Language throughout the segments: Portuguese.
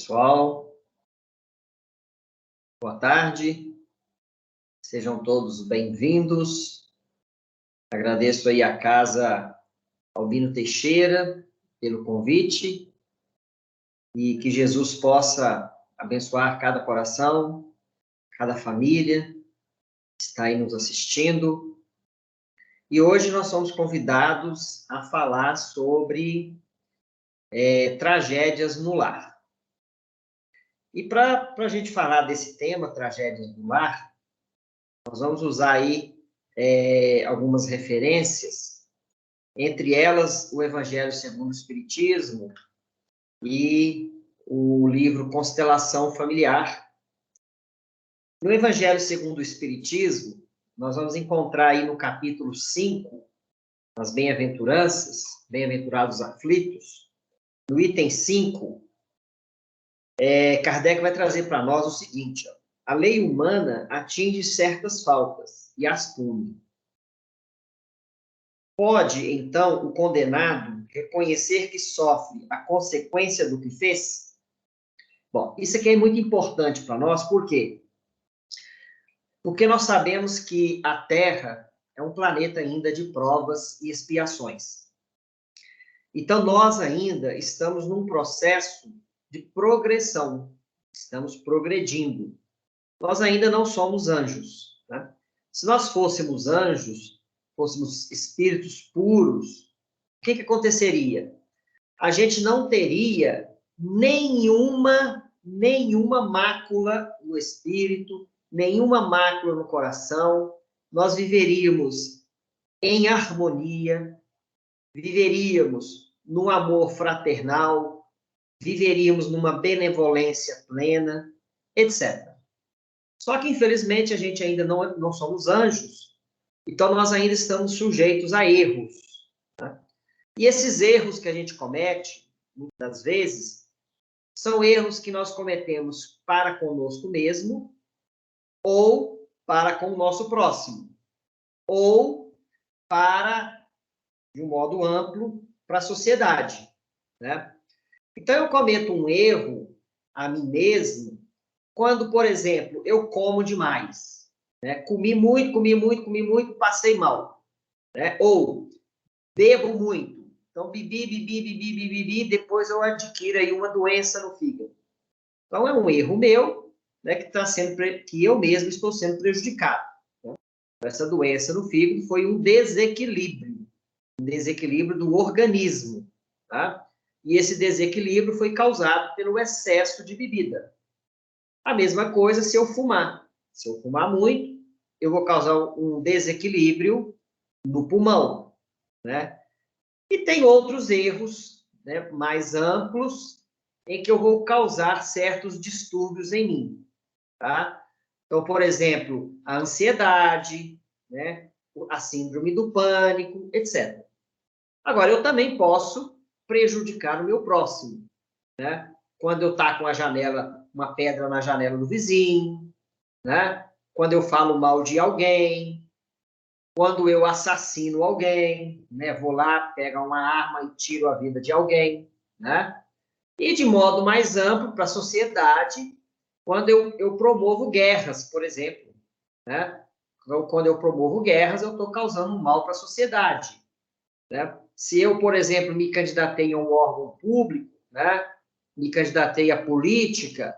pessoal. Boa tarde. Sejam todos bem-vindos. Agradeço aí a Casa Albino Teixeira pelo convite e que Jesus possa abençoar cada coração, cada família que está aí nos assistindo. E hoje nós somos convidados a falar sobre tragédias no lar. E para a gente falar desse tema, tragédias no lar, nós vamos usar aí algumas referências, entre elas o Evangelho segundo o Espiritismo e o livro Constelação Familiar. No Evangelho segundo o Espiritismo, nós vamos encontrar aí no capítulo 5, nas Bem-aventuranças, Bem-aventurados aflitos, no item 5, Kardec vai trazer para nós o seguinte: a lei humana atinge certas faltas e as pune. Pode, então, o condenado reconhecer que sofre a consequência do que fez? Bom, isso aqui é muito importante para nós, por quê? Porque nós sabemos que a Terra é um planeta ainda de provas e expiações. Então, nós ainda estamos num processo de progressão, estamos progredindo. Nós ainda não somos anjos, né? Se nós fôssemos anjos, fôssemos espíritos puros, o que aconteceria? A gente não teria nenhuma mácula no espírito, nenhuma mácula no coração. Nós viveríamos em harmonia, viveríamos num amor fraternal, viveríamos numa benevolência plena, etc. Só que, infelizmente, a gente ainda não somos anjos, então nós ainda estamos sujeitos a erros. Né? E esses erros que a gente comete, muitas vezes, são erros que nós cometemos para conosco mesmo, ou para com o nosso próximo, ou para, de um modo amplo, para a sociedade. Né? Então, eu cometo um erro a mim mesmo quando, por exemplo, eu como demais. Né? Comi muito, passei mal. Né? Ou bebo muito. Então, bebi, depois eu adquiro aí uma doença no fígado. Então, é um erro meu, né, que eu mesmo estou sendo prejudicado. Né? Essa doença no fígado foi um desequilíbrio do organismo. Tá? E esse desequilíbrio foi causado pelo excesso de bebida. A mesma coisa se eu fumar. Se eu fumar muito, eu vou causar um desequilíbrio no pulmão, né? E tem outros erros, né, mais amplos, em que eu vou causar certos distúrbios em mim, tá? Então, por exemplo, a ansiedade, né, a síndrome do pânico, etc. Agora, eu também posso prejudicar o meu próximo, né? Quando eu taco uma pedra na janela do vizinho, né? Quando eu falo mal de alguém, quando eu assassino alguém, né? Vou lá, pego uma arma e tiro a vida de alguém, né? E de modo mais amplo para a sociedade, quando eu promovo guerras, por exemplo, né? Então, quando eu promovo guerras, eu estou causando mal para a sociedade, né? Se eu, por exemplo, me candidatei a um órgão público, né? Me candidatei à política,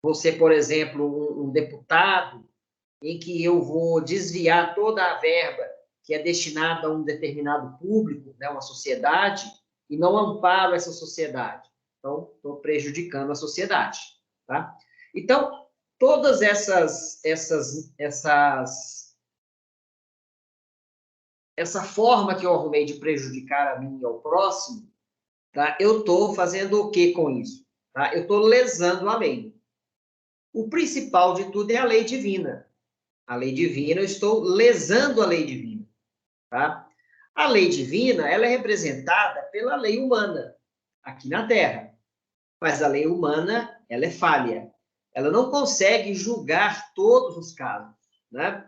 você, por exemplo, um deputado, em que eu vou desviar toda a verba que é destinada a um determinado público, né, uma sociedade, e não amparo essa sociedade. Então, estou prejudicando a sociedade. Tá? Então, todas essa forma que eu arrumei de prejudicar a mim e ao próximo, tá? Eu estou fazendo o que com isso? Tá? Eu estou lesando a lei. O principal de tudo é a lei divina. A lei divina, eu estou lesando a lei divina. Tá? A lei divina, ela é representada pela lei humana, aqui na Terra. Mas a lei humana, ela é falha. Ela não consegue julgar todos os casos. Né?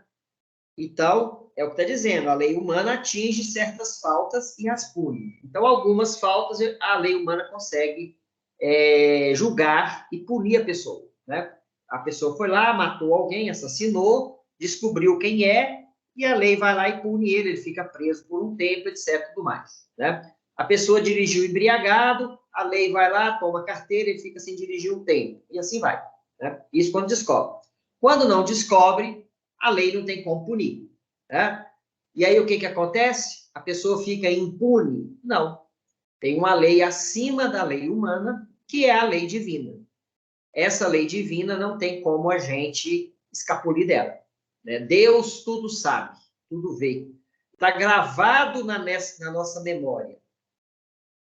Então, é o que está dizendo, a lei humana atinge certas faltas e as pune. Então, algumas faltas a lei humana consegue julgar e punir a pessoa, né? A pessoa foi lá, matou alguém, assassinou, descobriu quem é, e a lei vai lá e pune ele, ele fica preso por um tempo, etc, tudo mais, né? A pessoa dirigiu embriagado, a lei vai lá, toma a carteira, ele fica sem dirigir um tempo, e assim vai, né? Isso quando descobre. Quando não descobre, a lei não tem como punir, né? E aí o que acontece? A pessoa fica impune? Não. Tem uma lei acima da lei humana, que é a lei divina. Essa lei divina não tem como a gente escapulir dela, né? Deus tudo sabe, tudo vê. Está gravado na nossa memória.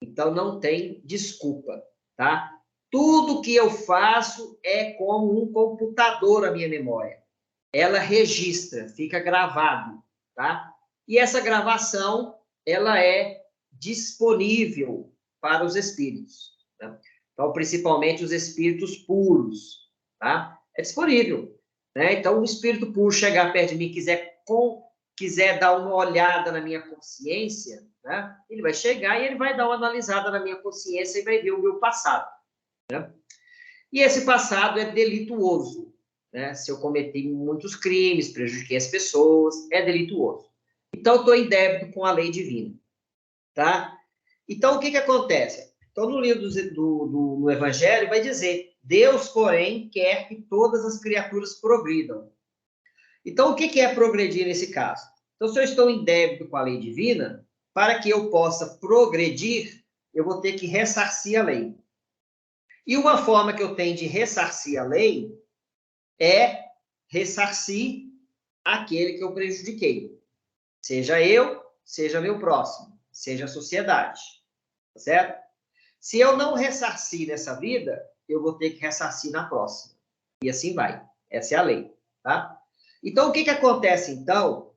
Então, não tem desculpa, tá? Tudo que eu faço é como um computador a minha memória. Ela registra, fica gravado, tá? E essa gravação, ela é disponível para os espíritos, tá? Então, principalmente os espíritos puros, tá? É disponível, né? Então, o espírito puro chegar perto de mim, quiser dar uma olhada na minha consciência, né? Ele vai chegar e ele vai dar uma analisada na minha consciência e vai ver o meu passado, né? E esse passado é delituoso, né? Se eu cometi muitos crimes, prejudiquei as pessoas, é delituoso. Então, eu estou em débito com a lei divina, tá? Então, o que acontece? Então, no livro do Evangelho, vai dizer: Deus, porém, quer que todas as criaturas progridam. Então, o que é progredir nesse caso? Então, se eu estou em débito com a lei divina, para que eu possa progredir, eu vou ter que ressarcir a lei. E uma forma que eu tenho de ressarcir a lei é ressarcir aquele que eu prejudiquei. Seja eu, seja meu próximo, seja a sociedade. Tá certo? Se eu não ressarcir nessa vida, eu vou ter que ressarcir na próxima. E assim vai. Essa é a lei, tá? Então, o que acontece, então,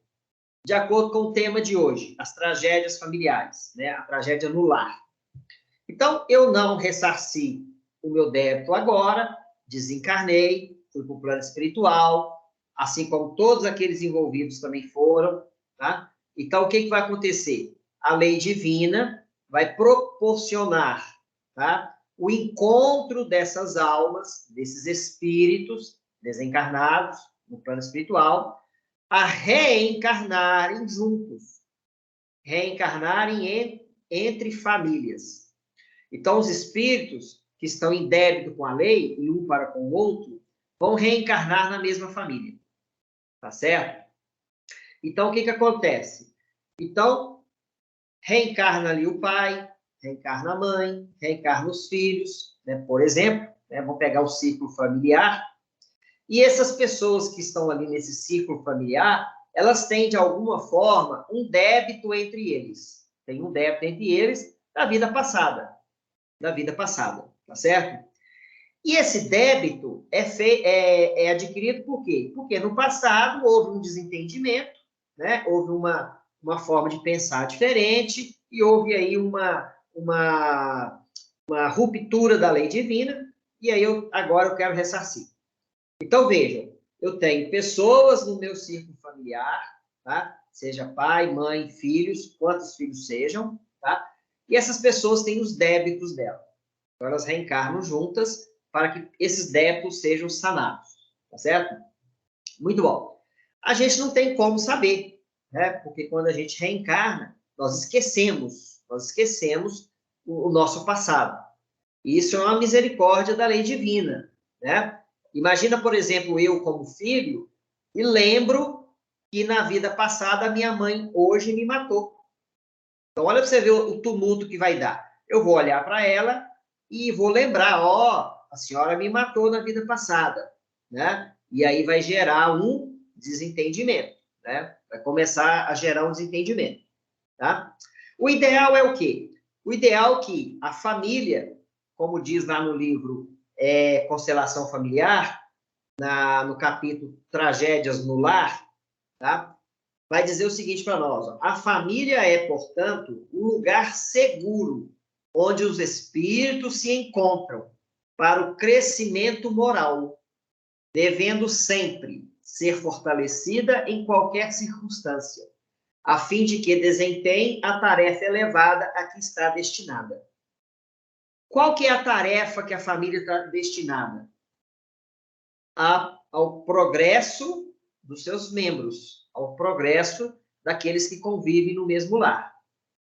de acordo com o tema de hoje? As tragédias familiares, né? A tragédia no lar. Então, eu não ressarci o meu débito agora, desencarnei, fui para o plano espiritual, assim como todos aqueles envolvidos também foram, tá? Então, o que vai acontecer? A lei divina vai proporcionar, tá? O encontro dessas almas, desses espíritos desencarnados no plano espiritual, a reencarnarem juntos, reencarnarem entre famílias. Então, os espíritos que estão em débito com a lei, e um para com o outro, vão reencarnar na mesma família. Tá certo? Então, o que acontece? Então, reencarna ali o pai, reencarna a mãe, reencarna os filhos, né? Por exemplo, né? Vamos pegar o círculo familiar. E essas pessoas que estão ali nesse círculo familiar, elas têm, de alguma forma, um débito entre eles. Tem um débito entre eles da vida passada. Tá certo? E esse débito é adquirido por quê? Porque no passado houve um desentendimento, né? Houve uma forma de pensar diferente e houve aí uma ruptura da lei divina, e aí agora eu quero ressarcir. Então, vejam, eu tenho pessoas no meu círculo familiar, tá? Seja pai, mãe, filhos, quantos filhos sejam, tá? E essas pessoas têm os débitos dela. Então, elas reencarnam juntas para que esses débitos sejam sanados, tá certo? Muito bom. A gente não tem como saber, né? Porque quando a gente reencarna, nós esquecemos o nosso passado. E isso é uma misericórdia da lei divina, né? Imagina, por exemplo, eu como filho e lembro que na vida passada a minha mãe hoje me matou. Então, olha para você ver o tumulto que vai dar. Eu vou olhar para ela e vou lembrar, ó, a senhora me matou na vida passada, né? E aí vai gerar um desentendimento, né? Vai começar a gerar um desentendimento, tá? O ideal é o quê? O ideal é que a família, como diz lá no livro Constelação Familiar, no capítulo Tragédias no Lar, tá? Vai dizer o seguinte para nós: ó, a família é, portanto, um lugar seguro onde os espíritos se encontram para o crescimento moral, devendo sempre ser fortalecida em qualquer circunstância, a fim de que desempenhe a tarefa elevada a que está destinada. Qual que é a tarefa que a família está destinada? Ao progresso dos seus membros, ao progresso daqueles que convivem no mesmo lar.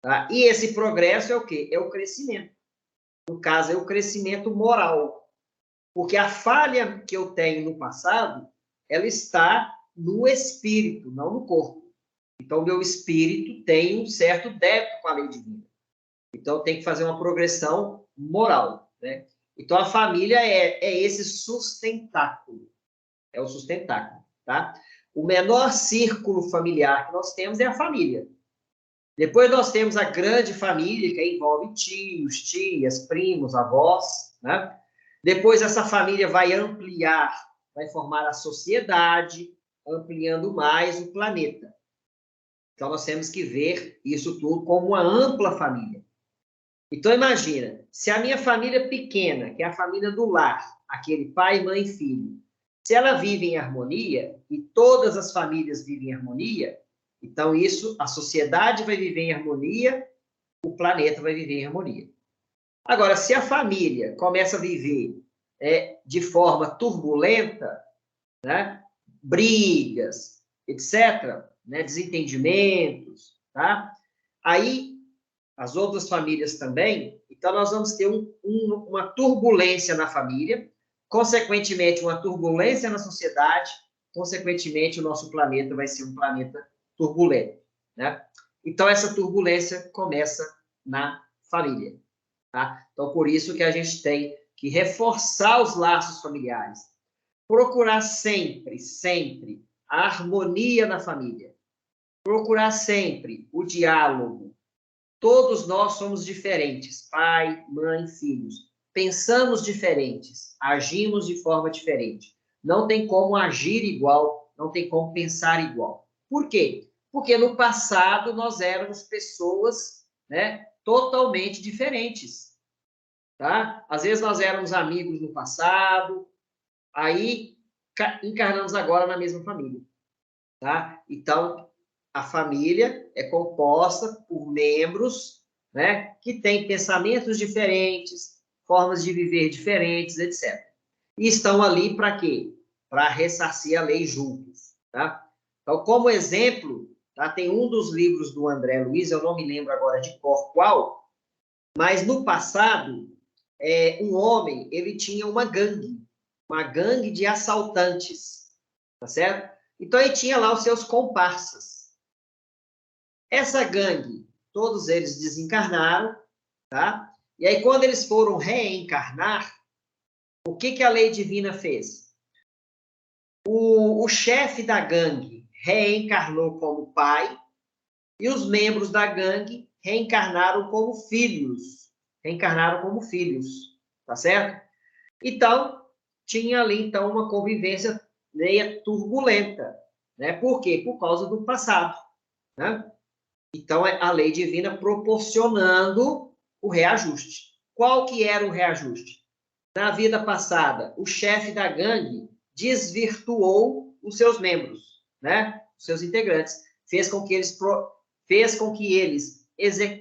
Tá? E esse progresso é o quê? É o crescimento. No caso, é o crescimento moral. Porque a falha que eu tenho no passado, ela está no espírito, não no corpo. Então, o meu espírito tem um certo débito com a lei divina. Então, tem que fazer uma progressão moral, né? Então, a família é esse sustentáculo. É o sustentáculo, tá? O menor círculo familiar que nós temos é a família. Depois nós temos a grande família, que envolve tios, tias, primos, avós, né? Depois essa família vai ampliar, vai formar a sociedade, ampliando mais o planeta. Então nós temos que ver isso tudo como uma ampla família. Então imagina, se a minha família pequena, que é a família do lar, aquele pai, mãe, filho, se ela vive em harmonia, e todas as famílias vivem em harmonia, então isso, a sociedade vai viver em harmonia, o planeta vai viver em harmonia. Agora, se a família começa a viver de forma turbulenta, né, brigas, etc., né, desentendimentos, tá? Aí, as outras famílias também, então nós vamos ter uma turbulência na família, consequentemente, uma turbulência na sociedade, consequentemente, o nosso planeta vai ser um planeta turbulento, né? Então, essa turbulência começa na família, tá? Então, por isso que a gente tem que reforçar os laços familiares, procurar sempre, sempre a harmonia na família, procurar sempre o diálogo. Todos nós somos diferentes, pai, mãe, filhos. Pensamos diferentes, agimos de forma diferente. Não tem como agir igual, não tem como pensar igual. Por quê? Porque no passado nós éramos pessoas, né, totalmente diferentes, tá? Às vezes nós éramos amigos no passado, aí encarnamos agora na mesma família, tá? Então, a família é composta por membros, né, que têm pensamentos diferentes, formas de viver diferentes, etc. E estão ali para quê? Para ressarcir a lei juntos, tá? Então, como exemplo, tá, tem um dos livros do André Luiz, eu não me lembro agora de cor qual, mas no passado, um homem, ele tinha uma gangue de assaltantes, tá certo? Então, ele tinha lá os seus comparsas. Essa gangue, todos eles desencarnaram, tá? E aí, quando eles foram reencarnar, o que a lei divina fez? O chefe da gangue reencarnou como pai e os membros da gangue reencarnaram como filhos. Reencarnaram como filhos, tá certo? Então, tinha ali, então, uma convivência meia turbulenta, né? Por quê? Por causa do passado, né? Então, é a lei divina proporcionando o reajuste. Qual que era o reajuste? Na vida passada, o chefe da gangue desvirtuou os seus membros, né? Os seus integrantes. Fez com que eles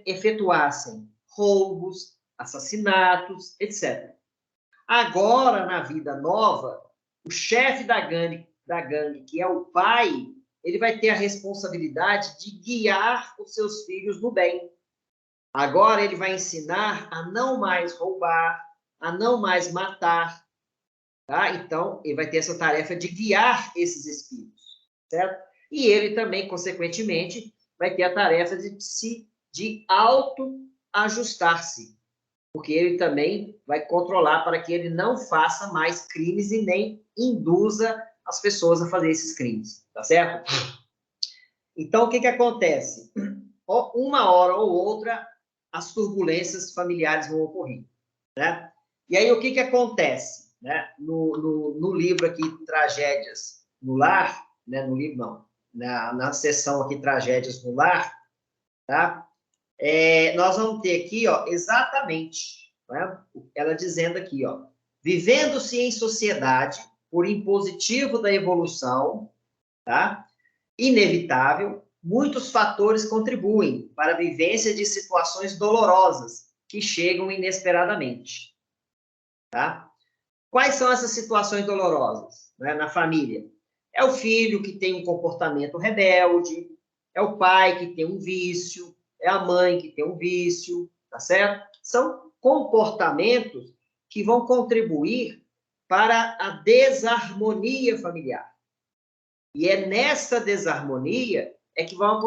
efetuassem roubos, assassinatos, etc. Agora, na vida nova, o chefe da gangue, que é o pai, ele vai ter a responsabilidade de guiar os seus filhos no bem. Agora ele vai ensinar a não mais roubar, a não mais matar, tá? Então, ele vai ter essa tarefa de guiar esses espíritos, certo? E ele também, consequentemente, vai ter a tarefa de auto-ajustar-se, porque ele também vai controlar para que ele não faça mais crimes e nem induza as pessoas a fazer esses crimes, tá certo? Então, o que acontece? Uma hora ou outra, as turbulências familiares vão ocorrer, né? E aí, o que acontece? Né? No livro aqui, Tragédias no Lar, né? No livro não, na seção aqui, Tragédias no Lar, tá? Nós vamos ter aqui, ó, exatamente, né? Ela dizendo aqui, ó, vivendo-se em sociedade por impositivo da evolução, tá? Inevitável, muitos fatores contribuem para a vivência de situações dolorosas que chegam inesperadamente, tá? Quais são essas situações dolorosas, né, na família? É o filho que tem um comportamento rebelde, é o pai que tem um vício, é a mãe que tem um vício, tá certo? São comportamentos que vão contribuir para a desarmonia familiar. E é nessa desarmonia é que vão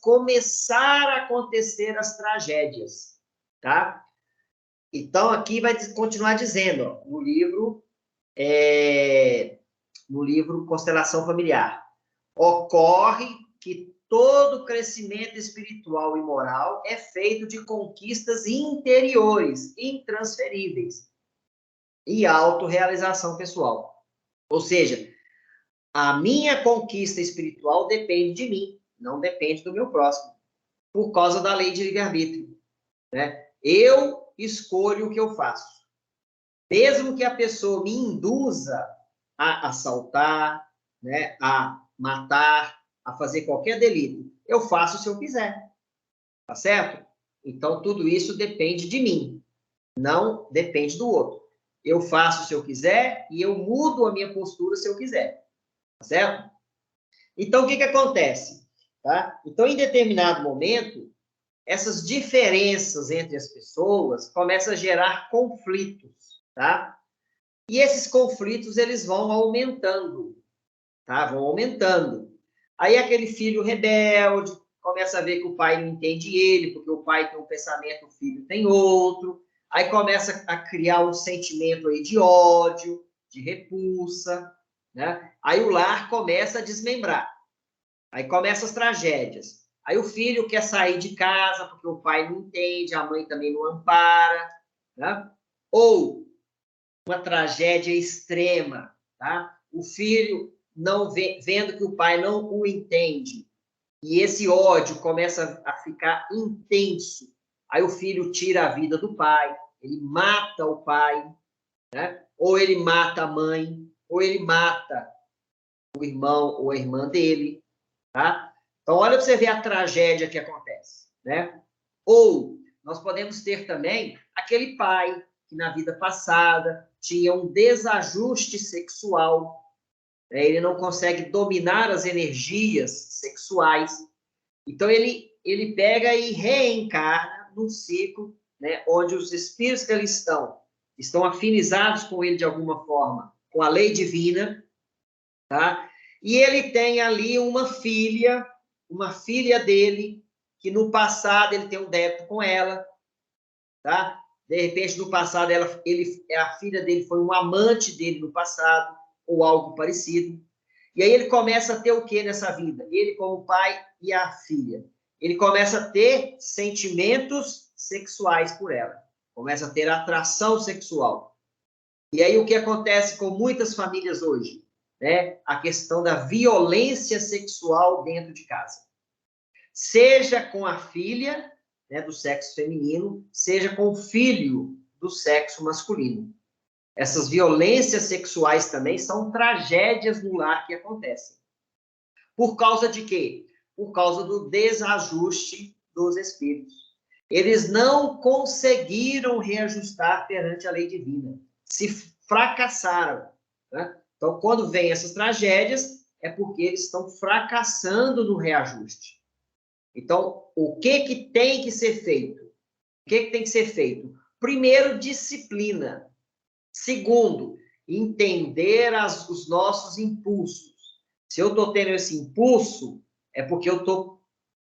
começar a acontecer as tragédias, tá? Então, aqui vai continuar dizendo, ó, no livro Constelação Familiar, ocorre que todo crescimento espiritual e moral é feito de conquistas interiores, intransferíveis, e autorrealização pessoal. Ou seja, a minha conquista espiritual depende de mim, não depende do meu próximo, por causa da lei de livre-arbítrio, né? Eu escolho o que eu faço. Mesmo que a pessoa me induza a assaltar, né, a matar, a fazer qualquer delito, eu faço se eu quiser, tá certo? Então, tudo isso depende de mim, não depende do outro. Eu faço se eu quiser e eu mudo a minha postura se eu quiser, tá certo? Então, o que acontece? Tá? Então, em determinado momento, essas diferenças entre as pessoas começam a gerar conflitos, tá? E esses conflitos, eles vão aumentando, tá? Vão aumentando. Aí aquele filho rebelde começa a ver que o pai não entende ele, porque o pai tem um pensamento, o filho tem outro. Aí começa a criar um sentimento aí de ódio, de repulsa, né? Aí o lar começa a desmembrar. Aí começam as tragédias. Aí o filho quer sair de casa porque o pai não entende, a mãe também não ampara, né? Ou uma tragédia extrema, tá? O filho não vendo que o pai não o entende e esse ódio começa a ficar intenso. Aí o filho tira a vida do pai, ele mata o pai, né? Ou ele mata a mãe, ou ele mata o irmão ou a irmã dele, tá? Então, olha para você ver a tragédia que acontece, né? Ou nós podemos ter também aquele pai que na vida passada tinha um desajuste sexual, né? Ele não consegue dominar as energias sexuais, então ele pega e reencarna num ciclo, né, onde os espíritos que ali estão afinizados com ele de alguma forma, com a lei divina, tá? E ele tem ali uma filha dele, que no passado ele tem um débito com ela, tá? De repente, no passado, a filha dele foi um amante dele no passado, ou algo parecido. E aí ele começa a ter o que nessa vida? Ele como pai e a filha. Ele começa a ter sentimentos sexuais por ela. Começa a ter atração sexual. E aí o que acontece com muitas famílias hoje? Né? A questão da violência sexual dentro de casa. Seja com a filha, né, do sexo feminino, seja com o filho do sexo masculino. Essas violências sexuais também são tragédias no lar que acontecem. Por causa de quê? Por causa do desajuste dos espíritos. Eles não conseguiram reajustar perante a lei divina. Se fracassaram, né? Então, quando vem essas tragédias, é porque eles estão fracassando no reajuste. Então, o que tem que ser feito? O que tem que ser feito? Primeiro, disciplina. Segundo, entender os nossos impulsos. Se eu estou tendo esse impulso, é porque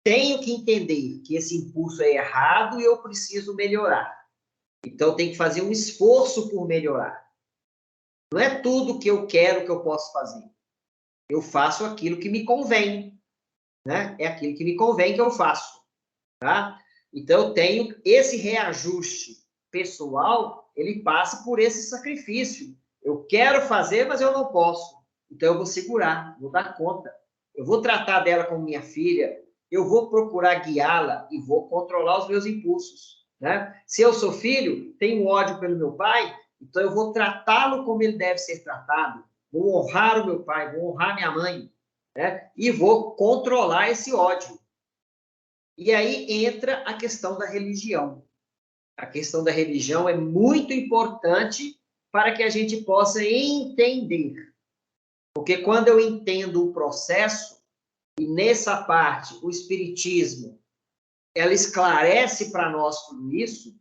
tenho que entender que esse impulso é errado e eu preciso melhorar. Então, eu tenho que fazer um esforço por melhorar. Não é tudo que eu quero que eu posso fazer. Eu faço aquilo que me convém, né? É aquilo que me convém que eu faço, tá? Então, eu tenho esse reajuste pessoal, ele passa por esse sacrifício. Eu quero fazer, mas eu não posso. Então, eu vou segurar, vou dar conta. Eu vou tratar dela como minha filha, eu vou procurar guiá-la e vou controlar os meus impulsos, né? Se eu sou filho, tenho ódio pelo meu pai, então eu vou tratá-lo como ele deve ser tratado. Vou honrar o meu pai, vou honrar minha mãe, né? E vou controlar esse ódio. E aí entra a questão da religião. A questão da religião é muito importante para que a gente possa entender. Porque quando eu entendo o processo, e nessa parte o Espiritismo, ela esclarece para nós tudo isso,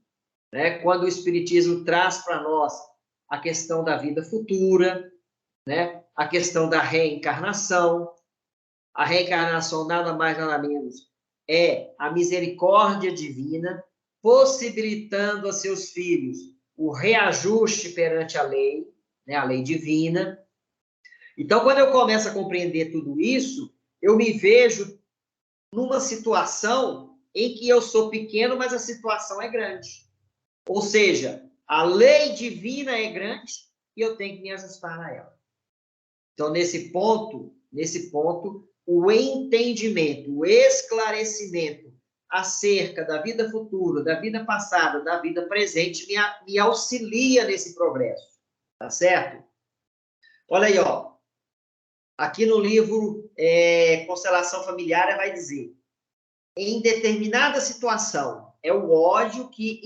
né? Quando o Espiritismo traz para nós a questão da vida futura, né? A questão da reencarnação. A reencarnação nada mais, nada menos é a misericórdia divina possibilitando a seus filhos o reajuste perante a lei, né? A lei divina. Então, quando eu começo a compreender tudo isso, eu me vejo numa situação em que eu sou pequeno, mas a situação é grande. Ou seja, a lei divina é grande e eu tenho que me ajustar a ela. Então, nesse ponto, o entendimento, o esclarecimento acerca da vida futura, da vida passada, da vida presente, me auxilia nesse progresso. Tá certo? Olha aí, ó. Aqui no livro Constelação Familiar vai dizer: em determinada situação, é o ódio que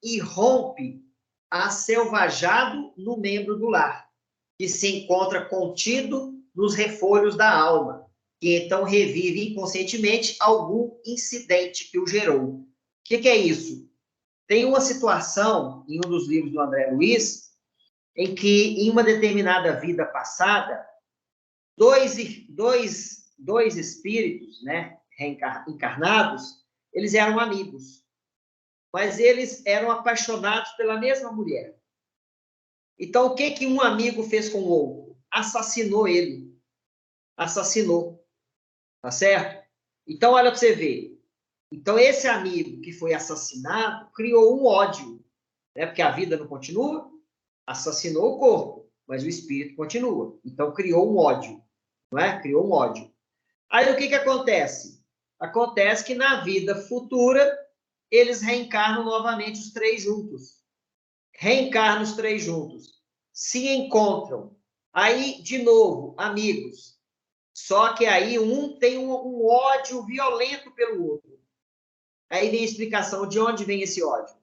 irrompe aselvajado no membro do lar, que se encontra contido nos refolhos da alma, que então revive inconscientemente algum incidente que o gerou. O que é isso? Tem uma situação, em um dos livros do André Luiz, em que, em uma determinada vida passada, dois espíritos, né, encarnados, eles eram amigos, mas eles eram apaixonados pela mesma mulher. Então, o que um amigo fez com o outro? Assassinou ele. Assassinou. Tá certo? Então, olha para você ver. Então, esse amigo que foi assassinado criou um ódio, né? Porque a vida não continua, assassinou o corpo, mas o espírito continua. Então, criou um ódio, não é? Criou um ódio. Aí, o que acontece? Acontece que na vida futura, eles reencarnam novamente os três juntos. Reencarnam os três juntos. Se encontram. Aí, de novo, amigos. Só que aí um tem um ódio violento pelo outro. Aí vem a explicação de onde vem esse ódio.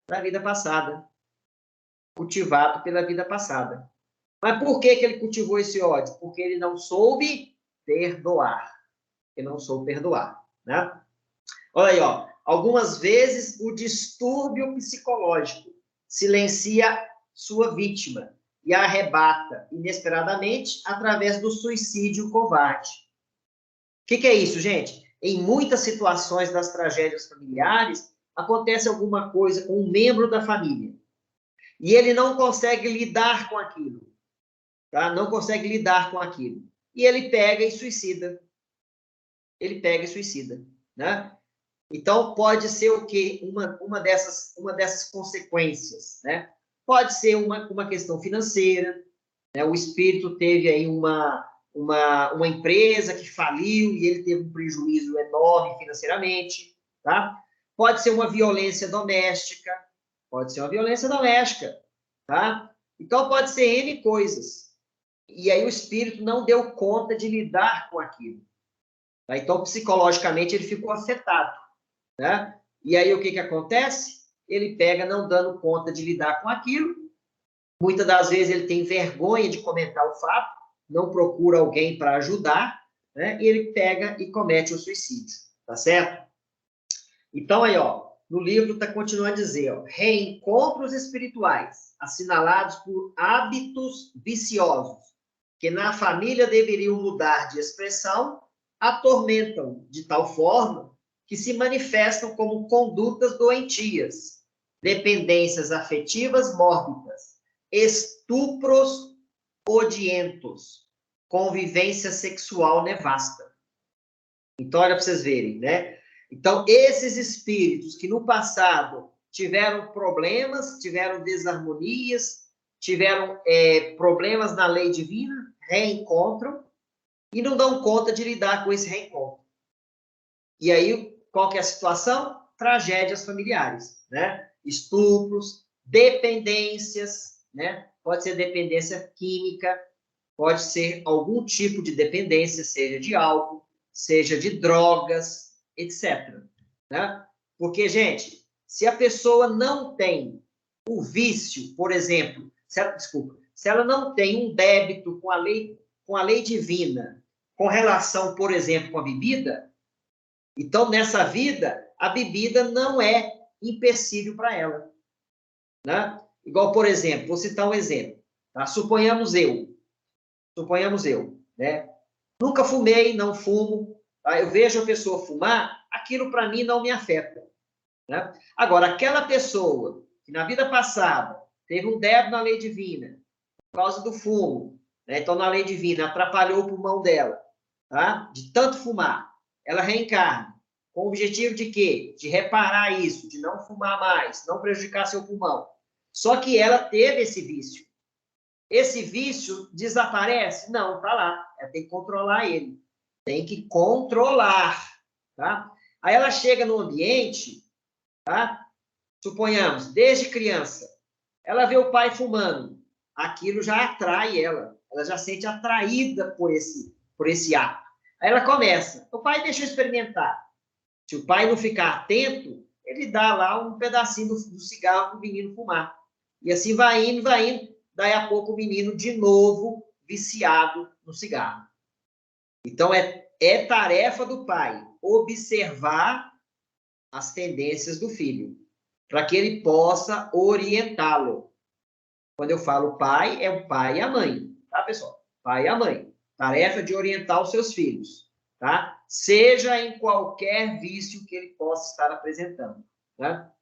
Da vida passada. Cultivado pela vida passada. Mas por que ele cultivou esse ódio? Porque ele não soube perdoar. Ele não soube perdoar, né? Olha aí, ó. Algumas vezes o distúrbio psicológico silencia sua vítima e a arrebata inesperadamente através do suicídio covarde. O que é isso, gente? Em muitas situações das tragédias familiares, acontece alguma coisa com um membro da família e ele não consegue lidar com aquilo, tá? Não consegue lidar com aquilo. E ele pega e suicida. Ele pega e suicida, né? Então, pode ser o quê? Uma dessas consequências, né? Pode ser uma questão financeira, né? O espírito teve aí uma empresa que faliu e ele teve um prejuízo enorme financeiramente, tá? Pode ser uma violência doméstica, tá? Então, pode ser N coisas. E aí o espírito não deu conta de lidar com aquilo. Tá? Então, psicologicamente, ele ficou afetado. Né? E aí o que acontece? Ele pega não dando conta de lidar com aquilo. Muitas das vezes ele tem vergonha de comentar o fato, não procura alguém para ajudar, né? E ele pega e comete o suicídio, tá certo? Então aí, ó, no livro está continuando a dizer, ó, reencontros espirituais assinalados por hábitos viciosos que na família deveriam mudar de expressão, atormentam de tal forma que se manifestam como condutas doentias, dependências afetivas mórbidas, estupros odientos, convivência sexual nevasta. Então, olha para vocês verem, né? Então, esses espíritos que no passado tiveram problemas, tiveram desarmonias, tiveram problemas na lei divina, reencontram e não dão conta de lidar com esse reencontro. E aí, qual que é a situação? Tragédias familiares, né? Estupros, dependências, né? Pode ser dependência química, pode ser algum tipo de dependência, seja de álcool, seja de drogas, etc. Né? Porque, gente, se a pessoa não tem o vício, por exemplo, se ela não tem um débito com a lei divina, com relação, por exemplo, com a bebida, então, nessa vida, a bebida não é empecilho para ela. Né? Igual, por exemplo, vou citar um exemplo. Tá? Suponhamos eu, né? Nunca fumei, não fumo. Tá? Eu vejo a pessoa fumar, aquilo para mim não me afeta. Né? Agora, aquela pessoa que na vida passada teve um débito na lei divina, por causa do fumo, né? Então, na lei divina, atrapalhou o pulmão dela, tá? De tanto fumar. Ela reencarna, com o objetivo de quê? De reparar isso, de não fumar mais, não prejudicar seu pulmão. Só que ela teve esse vício. Esse vício desaparece? Não, tá lá. Ela tem que controlar ele. Tem que controlar, tá? Aí ela chega no ambiente, tá? Suponhamos, desde criança, ela vê o pai fumando, aquilo já atrai ela já se sente atraída por esse ato. Aí ela começa, o pai deixa eu experimentar. Se o pai não ficar atento, ele dá lá um pedacinho do cigarro para o menino fumar. E assim vai indo, daí a pouco o menino de novo viciado no cigarro. Então é tarefa do pai observar as tendências do filho, para que ele possa orientá-lo. Quando eu falo pai, é o pai e a mãe, tá, pessoal? Pai e a mãe. Tarefa de orientar os seus filhos, tá? Seja em qualquer vício que ele possa estar apresentando, tá?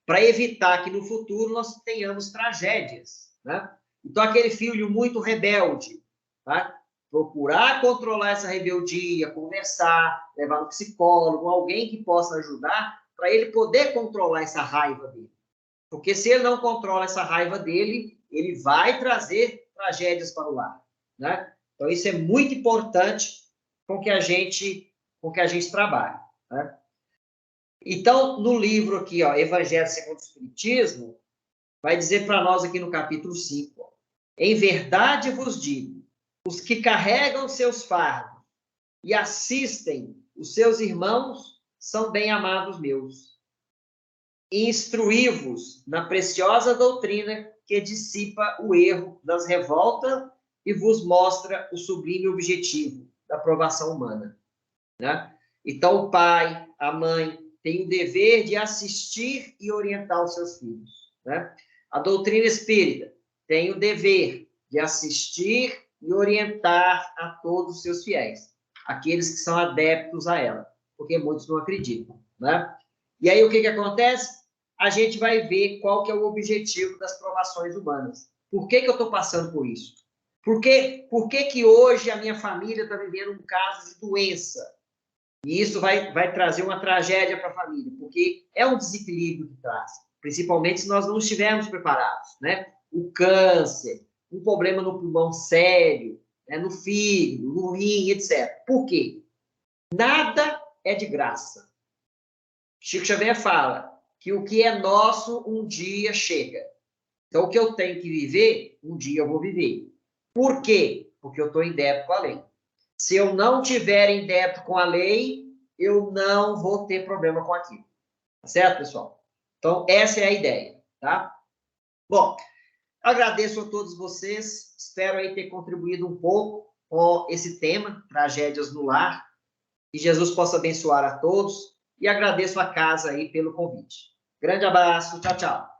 Para evitar que no futuro nós tenhamos tragédias, né? Então, aquele filho muito rebelde, tá? Procurar controlar essa rebeldia, conversar, levar no psicólogo, alguém que possa ajudar, para ele poder controlar essa raiva dele. Porque se ele não controla essa raiva dele, ele vai trazer tragédias para o lar, né? Então, isso é muito importante com que a gente trabalhe, né? Então, no livro aqui, ó, Evangelho segundo o Espiritismo, vai dizer para nós aqui no capítulo 5, ó, em verdade vos digo, os que carregam seus fardos e assistem os seus irmãos são bem-amados meus. Instruí-vos na preciosa doutrina que dissipa o erro das revoltas e vos mostra o sublime objetivo da aprovação humana, né? Então, o pai, a mãe, tem o dever de assistir e orientar os seus filhos, né? A doutrina espírita tem o dever de assistir e orientar a todos os seus fiéis, aqueles que são adeptos a ela, porque muitos não acreditam, né? E aí, o que acontece? A gente vai ver qual que é o objetivo das provações humanas. Por que eu estou passando por isso? Por que hoje a minha família está vivendo um caso de doença? E isso vai trazer uma tragédia para a família, porque é um desequilíbrio que traz, principalmente se nós não estivermos preparados, né? O câncer, um problema no pulmão sério, né? No fígado, no rim, etc. Por quê? Nada é de graça. Chico Xavier fala que o que é nosso, um dia chega. Então, o que eu tenho que viver, um dia eu vou viver. Por quê? Porque eu estou em débito com a lei. Se eu não tiver em débito com a lei, eu não vou ter problema com aquilo. Tá certo, pessoal? Então, essa é a ideia, tá? Bom, agradeço a todos vocês. Espero aí ter contribuído um pouco com esse tema, tragédias no lar. Que Jesus possa abençoar a todos. E agradeço a casa aí pelo convite. Grande abraço. Tchau, tchau.